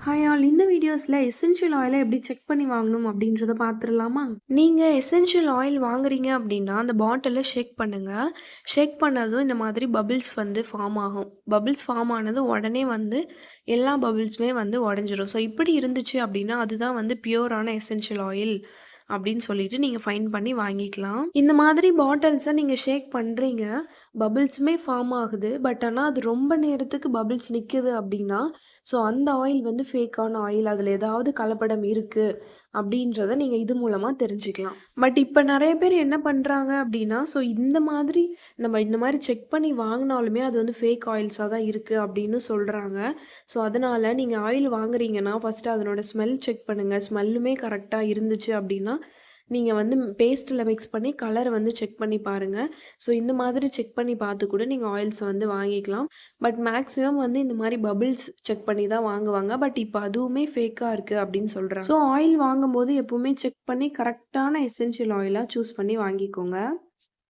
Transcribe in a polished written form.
Hi all, இந்த வீடியோஸில் essential ஆயிலை எப்படி செக் பண்ணி வாங்கணும் அப்படின்றத பார்த்துடலாமா? நீங்கள் எசென்ஷியல் ஆயில் வாங்குறீங்க அப்படின்னா அந்த பாட்டிலில் ஷேக் பண்ணுங்கள். ஷேக் பண்ணதும் இந்த மாதிரி பபிள்ஸ் வந்து ஃபார்ம் ஆகும். பபிள்ஸ் ஃபார்ம் ஆனது உடனே வந்து எல்லா பபிள்ஸுமே வந்து உடஞ்சிரும். ஸோ இப்படி இருந்துச்சு அப்படின்னா அதுதான் வந்து பியூரான எசென்ஷியல் ஆயில் அப்படின்னு சொல்லிட்டு நீங்கள் ஃபைன் பண்ணி வாங்கிக்கலாம். இந்த மாதிரி பாட்டில்ஸை நீங்கள் ஷேக் பண்ணுறீங்க, பபிள்ஸுமே ஃபார்ம் ஆகுது. பட் ஆனால் அது ரொம்ப நேரத்துக்கு பபிள்ஸ் நிற்குது அப்படின்னா, ஸோ அந்த ஆயில் வந்து ஃபேக்கான ஆயில். அதில் ஏதாவது கலப்படம் இருக்குது அப்படின்றத நீங்கள் இது மூலமாக தெரிஞ்சுக்கலாம். பட் இப்போ நிறைய பேர் என்ன பண்ணுறாங்க அப்படின்னா, ஸோ இந்த மாதிரி நம்ம இந்த மாதிரி செக் பண்ணி வாங்கினாலுமே அது வந்து ஃபேக் ஆயில்ஸாக தான் இருக்குது அப்படின்னு சொல்கிறாங்க. ஸோ அதனால் நீங்கள் ஆயில் வாங்குறீங்கன்னா ஃபஸ்ட்டு அதனோட ஸ்மெல் செக் பண்ணுங்கள். ஸ்மெல்லுமே கரெக்டாக இருந்துச்சு அப்படின்னா நீங்கள் வந்து பேஸ்ட்டில் மிக்ஸ் பண்ணி கலரை வந்து செக் பண்ணி பாருங்கள். ஸோ இந்த மாதிரி செக் பண்ணி பார்த்து கூட நீங்கள் ஆயில்ஸை வந்து வாங்கிக்கலாம். பட் மேக்ஸிமம் வந்து இந்த மாதிரி பபிள்ஸ் செக் பண்ணி தான் வாங்குவாங்க. பட் இப்போ அதுவுமே ஃபேக்காக இருக்குது அப்படின்னு சொல்கிறாங்க. ஸோ ஆயில் வாங்கும்போது எப்போவுமே செக் பண்ணி கரெக்டான எசென்ஷியல் ஆயிலாக சூஸ் பண்ணி வாங்கிக்கோங்க.